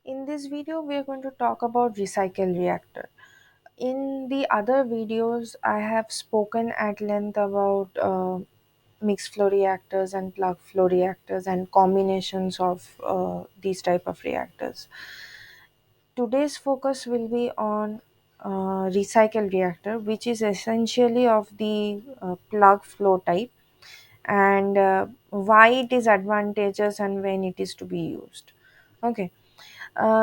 In this video, we are going to talk about recycle reactor. In the other videos, I have spoken at length about mixed flow reactors and plug flow reactors and combinations of these type of reactors. Today's focus will be on recycle reactor, which is essentially of the plug flow type, and why it is advantageous and when it is to be used. Okay.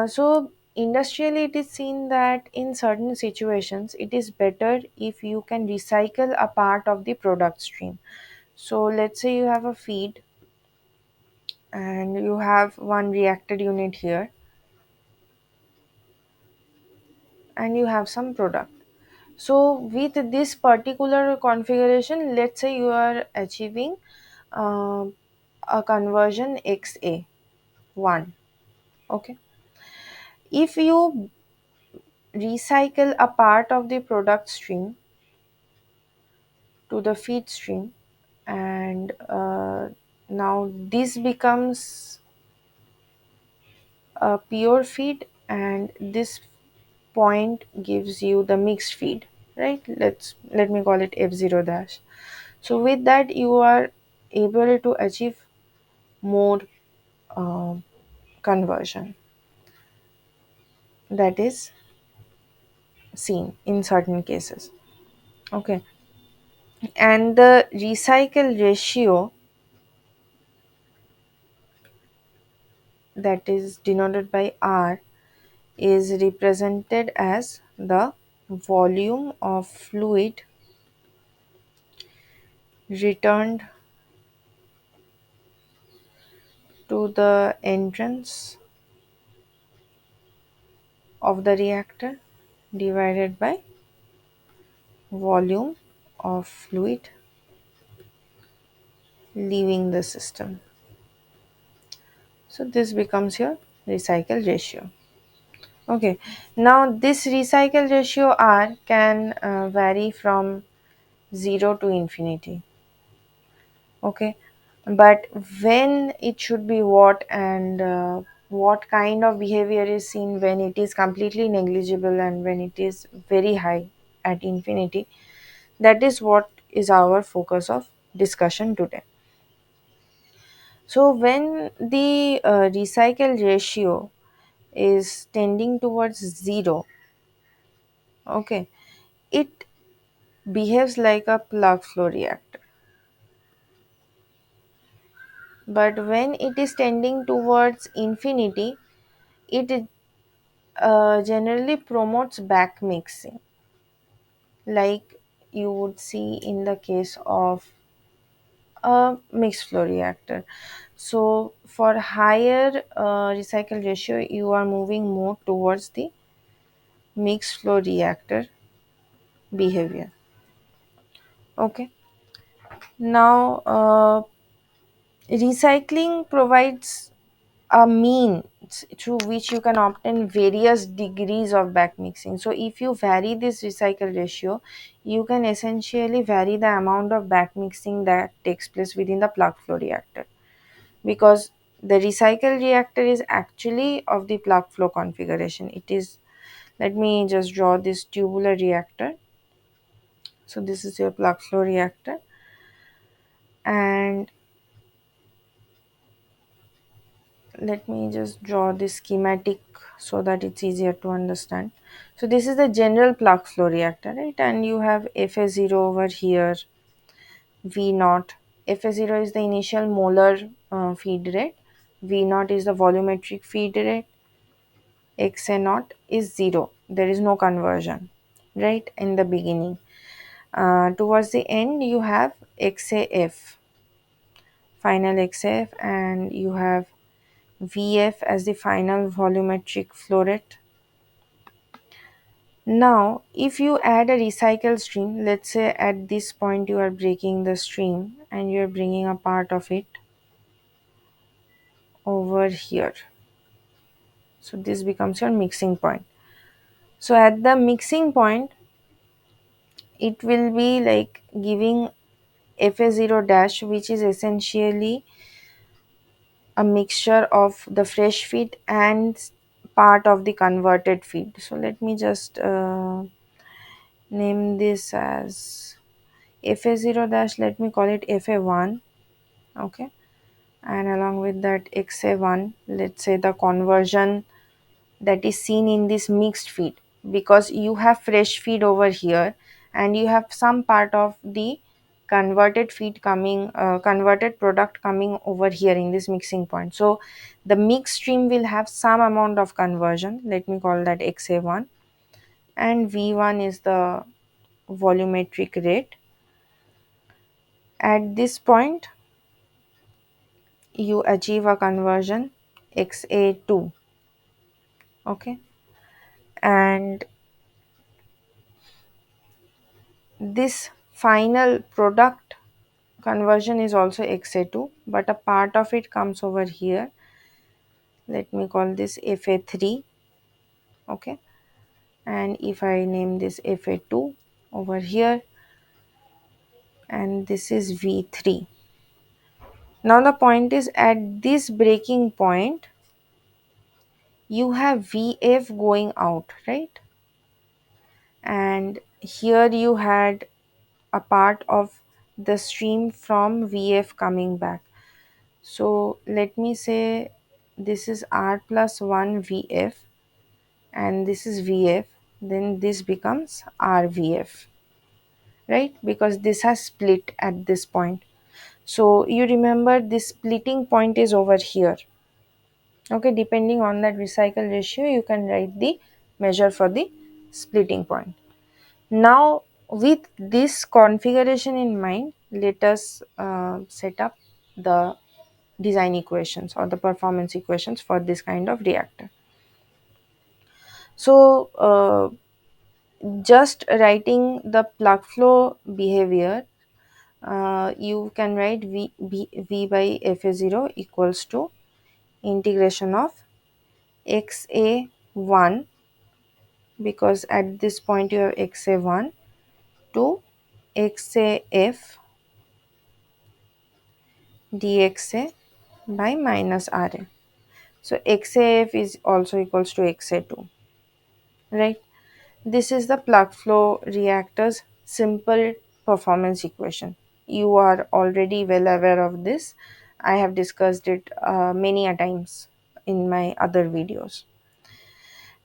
So industrially, it is seen that in certain situations, it is better if you can recycle a part of the product stream. So let's say you have a feed and you have one reactor unit here and you have some product. So with this particular configuration, let's say you are achieving uh, a conversion XA1. Okay. If you recycle a part of the product stream to the feed stream, and now this becomes a pure feed, and this point gives you the mixed feed, right? Let me call it f0 dash. So with that you are able to achieve more uh, conversion that is seen in certain cases. Okay. And the recycle ratio, that is denoted by R, is represented as the volume of fluid returned to the entrance of the reactor divided by volume of fluid leaving the system. So this becomes your recycle ratio. Okay, now this recycle ratio R can vary from 0 to infinity. Okay, but when it should be what, and what kind of behavior is seen when it is completely negligible and when it is very high at infinity, that is what is our focus of discussion today. So when the recycle ratio is tending towards 0, okay, it behaves like a plug flow reactor. But when it is tending towards infinity, it generally promotes back mixing, like you would see in the case of a mixed flow reactor. So for higher recycle ratio, you are moving more towards the mixed flow reactor behavior. Okay. Now, recycling provides a means through which you can obtain various degrees of back mixing. So if you vary this recycle ratio, you can essentially vary the amount of back mixing that takes place within the plug flow reactor, because the recycle reactor is actually of the plug flow configuration. It is, let me just draw this tubular reactor. So this is your plug flow reactor, and let me just draw this schematic so that it's easier to understand. So this is the general plug flow reactor, right? And you have Fa0 over here, V naught. Fa0 is the initial molar feed rate, V naught is the volumetric feed rate, Xa naught is 0. There is no conversion, right, in the beginning. Towards the end, you have XAF, final XAF, and you have Vf as the final volumetric flow rate. Now, if you add a recycle stream, let's say at this point you are breaking the stream and you are bringing a part of it over here. So this becomes your mixing point. So at the mixing point, it will be like giving Fa0 dash, which is essentially a mixture of the fresh feed and part of the converted feed. So let me just name this as fa0 dash, let me call it fa1. Okay, and along with that xa1, let's say the conversion that is seen in this mixed feed, because you have fresh feed over here and you have some part of the converted feed coming, converted product coming over here in this mixing point. So the mix stream will have some amount of conversion, let me call that xa1, and v1 is the volumetric rate. At this point you achieve a conversion xa2. Okay, and this final product conversion is also xa2, but a part of it comes over here, let me call this fa3. Okay, and if I name this fa2 over here, and this is v3. Now the point is, at this breaking point you have vf going out, right? And here you had a part of the stream from vf coming back. So let me say this is r plus 1 vf and this is vf, then this becomes rvf, right? Because this has split at this point. So you remember this splitting point is over here. Okay, depending on that recycle ratio you can write the measure for the splitting point. Now with this configuration in mind, let us set up the design equations or the performance equations for this kind of reactor. So just writing the plug flow behavior, you can write v by fa0 equals to integration of xa1, because at this point you have xa1, to xaf dxa by minus ra. So xaf is also equals to xa2, right? This is the plug flow reactor's simple performance equation. You are already well aware of this. I have discussed it many a times in my other videos.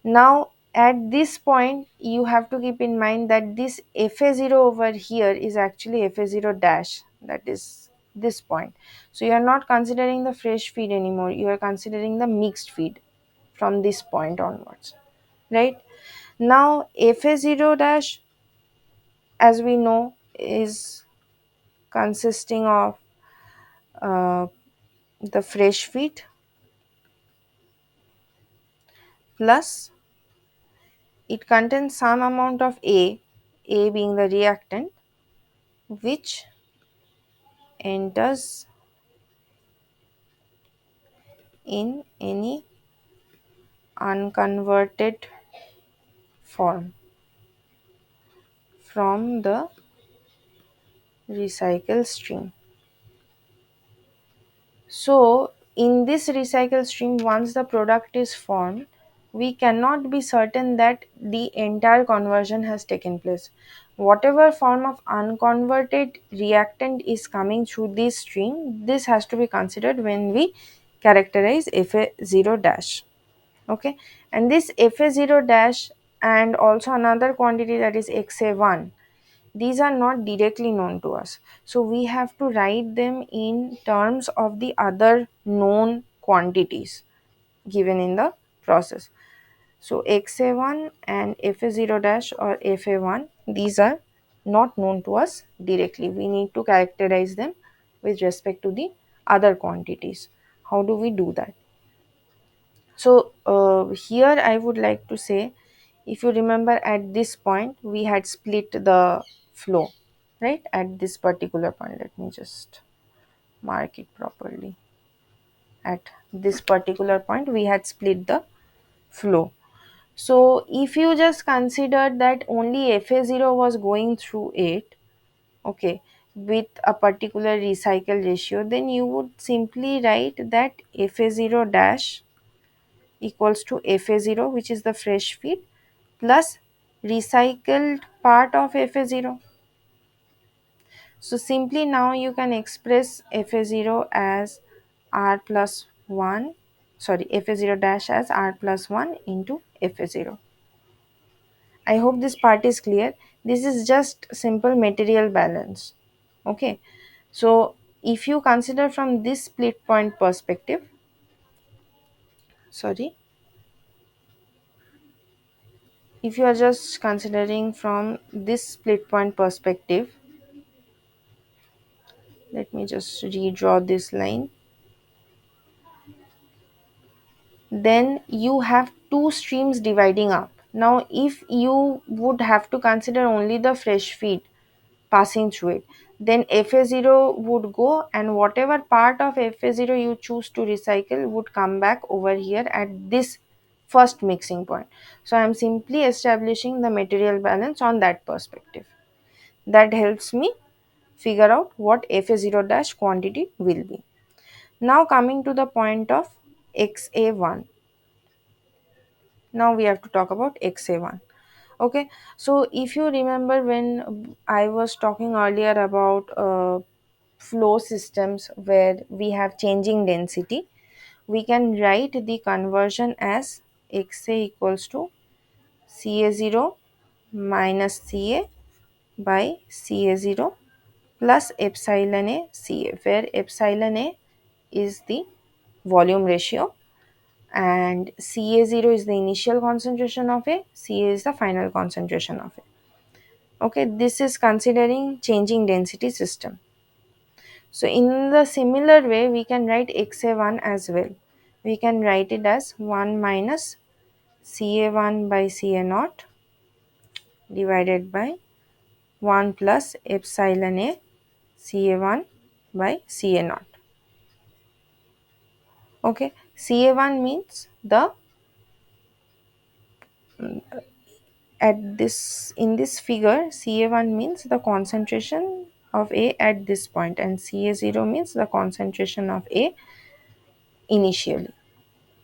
Now at this point you have to keep in mind that this fa0 over here is actually fa0 dash, that is this point. So you are not considering the fresh feed anymore, you are considering the mixed feed from this point onwards, right? Now fa0 dash, as we know, is consisting of uh, the fresh feed plus it contains some amount of A being the reactant, which enters in any unconverted form from the recycle stream. So in this recycle stream, once the product is formed, we cannot be certain that the entire conversion has taken place. Whatever form of unconverted reactant is coming through this stream, this has to be considered when we characterize fa0 dash. Okay, and this fa0 dash and also another quantity, that is xa1, these are not directly known to us, so we have to write them in terms of the other known quantities given in the process. So xa1 and fa0 dash or fa1, these are not known to us directly, we need to characterize them with respect to the other quantities. How do we do that? So here I would like to say, if you remember at this point we had split the flow, right? At this particular point, let me just mark it properly. At this particular point we had split the flow. So if you just consider that only fa0 was going through it, okay, with a particular recycle ratio, then you would simply write that fa0 dash equals to Fa0, which is the fresh feed, plus recycled part of Fa0. So simply now you can express Fa0 as R plus 1, sorry, Fa0 dash as R plus 1 into Fa0. I hope this part is clear. This is just simple material balance. Okay. So if you consider from this split point perspective, sorry, if you are just considering from this split point perspective, let me just redraw this line. Then you have two streams dividing up. Now if you would have to consider only the fresh feed passing through it, then Fa0 would go, and whatever part of Fa0 you choose to recycle would come back over here at this first mixing point. So I am simply establishing the material balance on that perspective. That helps me figure out what Fa0 dash quantity will be. Now coming to the point of XA1. Now we have to talk about XA1. Okay, so if you remember when I was talking earlier about flow systems where we have changing density, we can write the conversion as XA equals to Ca0 minus Ca by Ca0 plus epsilon A Ca, where epsilon A is the volume ratio and Ca0 is the initial concentration of A, Ca is the final concentration of A. Okay, this is considering changing density system. So in the similar way, we can write XA1 as well. We can write it as 1 minus Ca1 by Ca naught divided by 1 plus epsilon A Ca1 by Ca naught. Okay, Ca1 means the at this in this figure, Ca1 means the concentration of A at this point and Ca0 means the concentration of A initially.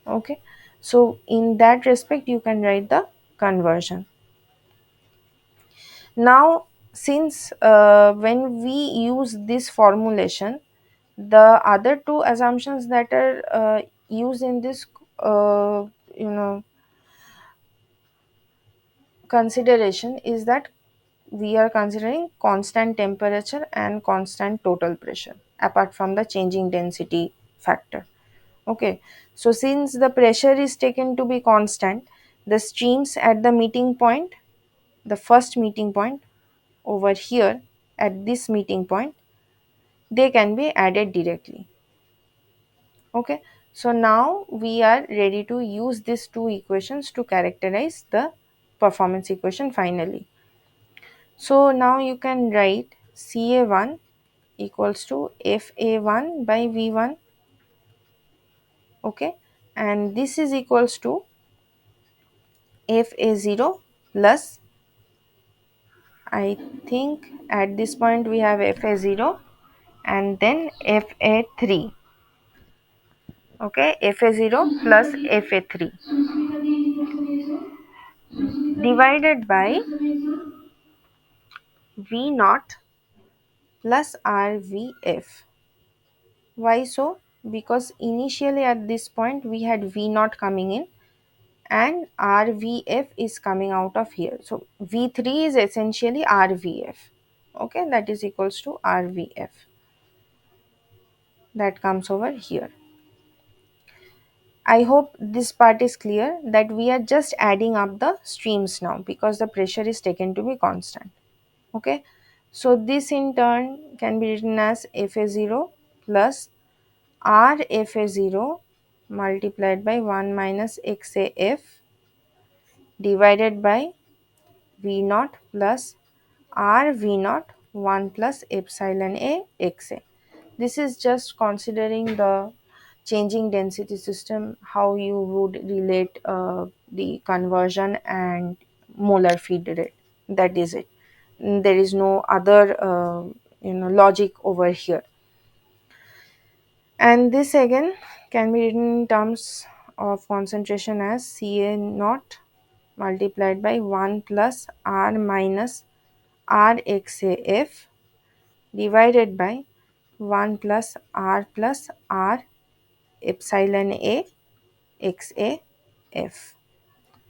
Okay, so in that respect you can write the conversion. Now since when we use this formulation, the other two assumptions that are used in this uh, you know consideration is that we are considering constant temperature and constant total pressure apart from the changing density factor. Okay, so since the pressure is taken to be constant, the streams at the meeting point, the first meeting point over here at this meeting point, they can be added directly. Okay, so now we are ready to use these two equations to characterize the performance equation finally. So now you can write Ca1 equals to Fa1 by V1, okay, and this is equals to Fa0 plus, I think at this point we have Fa0 and then Fa3, okay, Fa0 plus Fa3 divided by V naught plus RVF. Why so? Because initially at this point we had V naught coming in and RVF is coming out of here. So V3 is essentially RVF. Okay, that is equals to RVF. That comes over here. I hope this part is clear that we are just adding up the streams now because the pressure is taken to be constant. Okay, so this in turn can be written as Fa0 plus RFA0 multiplied by 1 minus XAF divided by V naught plus R V naught 1 plus epsilon A XA. This is just considering the changing density system, how you would relate the conversion and molar feed rate. That is it. There is no other logic over here. And this again can be written in terms of concentration as Ca naught multiplied by 1 plus R minus RXAF divided by 1 plus R epsilon A XAF.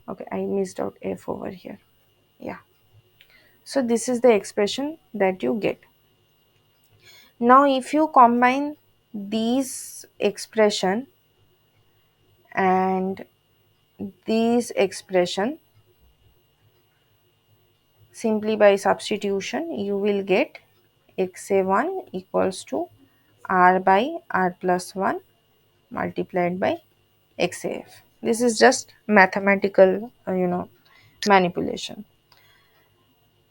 Okay, I missed out F over here. Yeah. So this is the expression that you get. Now if you combine these expression and these expression simply by substitution, you will get xa1 equals to r by r plus 1 multiplied by xaf. This is just mathematical manipulation.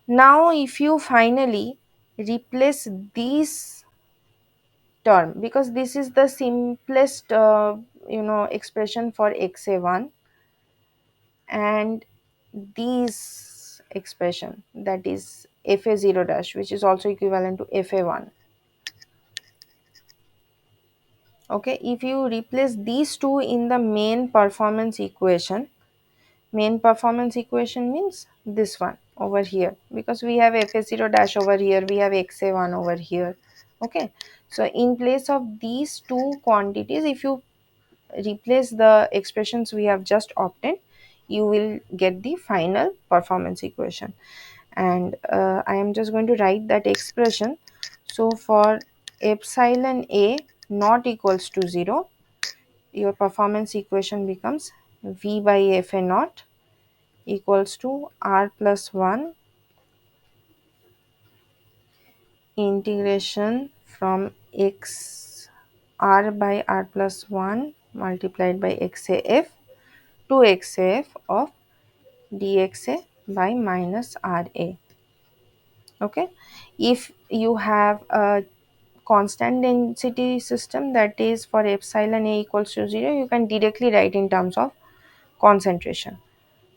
Now if you finally replace these term, because this is the simplest expression for xa1, and these expression, that is fa0 dash, which is also equivalent to fa1. Okay, if you replace these two in the main performance equation, main performance equation means this one over here, because we have fa0 dash over here, we have xa1 over here. Okay, so in place of these two quantities, if you replace the expressions we have just obtained, you will get the final performance equation. And I am just going to write that expression. So for epsilon A not equals to 0, your performance equation becomes V by Fa naught equals to R plus 1 integration from x r by r plus 1 multiplied by xaf to xaf of dxa by minus ra. Okay, if you have a constant density system, that is for epsilon a equals to 0, you can directly write in terms of concentration.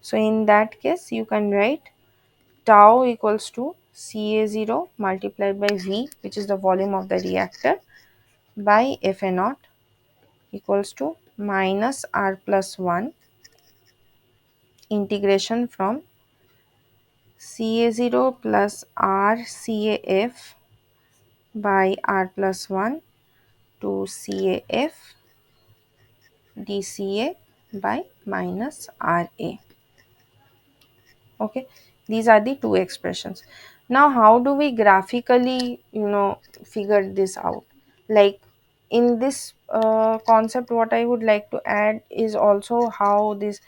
So in that case you can write tau equals to Ca0 multiplied by V, which is the volume of the reactor, by Fa naught equals to minus R plus 1 integration from Ca0 plus RCAF by R plus 1 to CAF dCA by minus RA. Okay, these are the two expressions. Now how do we graphically figure this out? Like in this concept, what I would like to add is also how this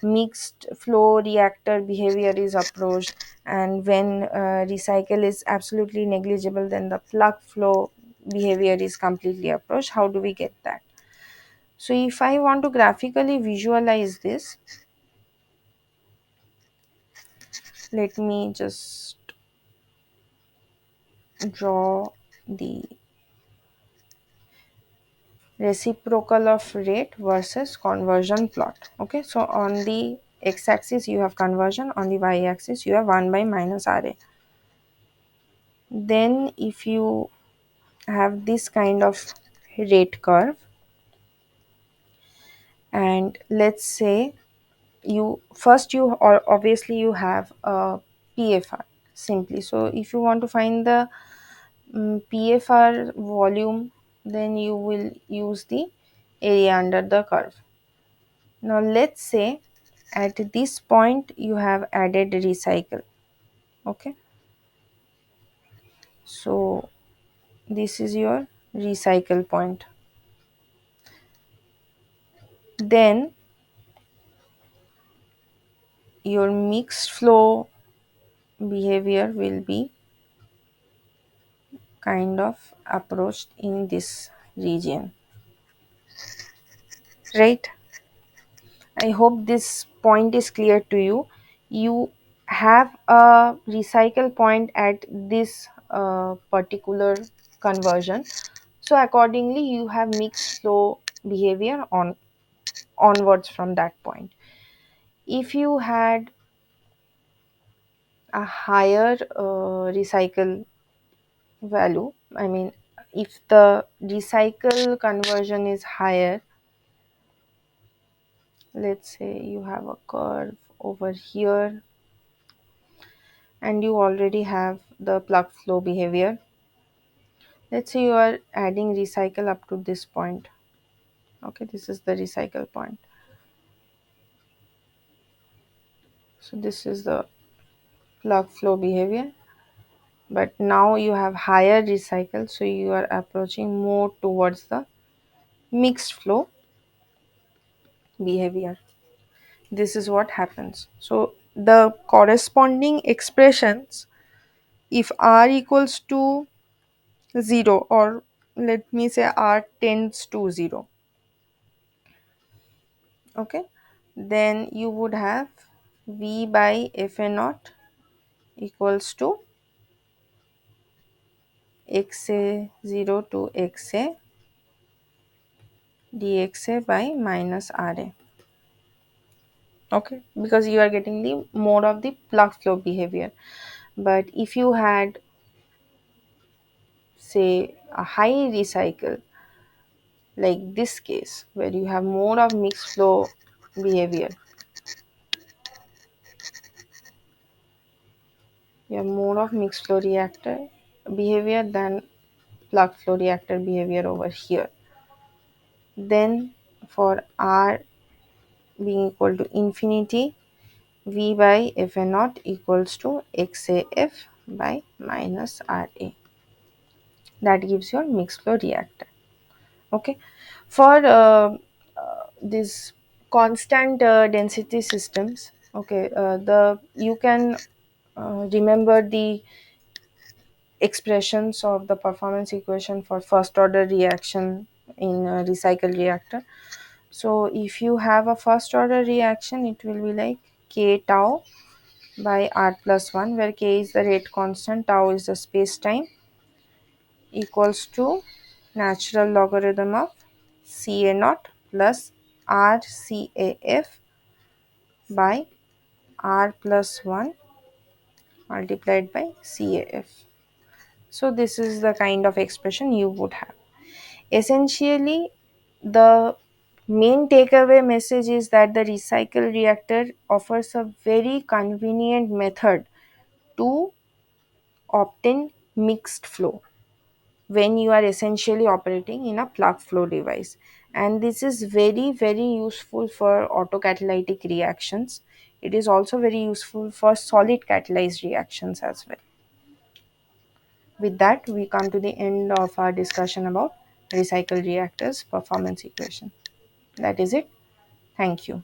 mixed flow reactor behavior is approached, and when recycle is absolutely negligible, then the plug flow behavior is completely approached. How do we get that? So if I want to graphically visualize this, let me just draw the reciprocal of rate versus conversion plot. Okay, so on the x-axis you have conversion, on the y-axis you have 1 by minus RA. Then if you have this kind of rate curve, and let's say you first, you or obviously you have a PFR simply. So if you want to find the PFR volume, then you will use the area under the curve. Now let's say at this point you have added recycle. Okay, so this is your recycle point. Then your mixed flow behavior will be kind of approached in this region, right? I hope this point is clear to you. You have a recycle point at this particular conversion. So accordingly, you have mixed flow behavior onwards from that point. If you had a higher recycle value, I mean, if the recycle conversion is higher, Let's say you have a curve over here and you already have the plug flow behavior. Let's say you are adding recycle up to this point. Okay, this is the recycle point. So this is the plug flow behavior, but now you have higher recycle, so you are approaching more towards the mixed flow behavior. This is what happens. So the corresponding expressions, if r equals to 0, or let me say r tends to 0, okay, then you would have v by fa naught equals to xa 0 to xa dxa by minus ra. Okay, because you are getting the more of the plug flow behavior. But if you had, say, a high recycle, like this case where you have more of mixed flow behavior, you have more of mixed flow reactor behavior than plug flow reactor behavior over here, then for r being equal to infinity, v by fa naught equals to xaf by minus ra. That gives your mixed flow reactor. Okay, for this constant density systems, okay, the you can remember the expressions of the performance equation for first order reaction in a recycle reactor. So if you have a first order reaction, it will be like k tau by r plus 1, where k is the rate constant, tau is the space time, equals to natural logarithm of ca naught plus rcaf by r plus 1 multiplied by caf. So this is the kind of expression you would have. Essentially, the main takeaway message is that the recycle reactor offers a very convenient method to obtain mixed flow when you are essentially operating in a plug flow device, and this is very useful for autocatalytic reactions. It is also very useful for solid catalyzed reactions as well. With that, we come to the end of our discussion about recycle reactors performance equation. That is it. Thank you.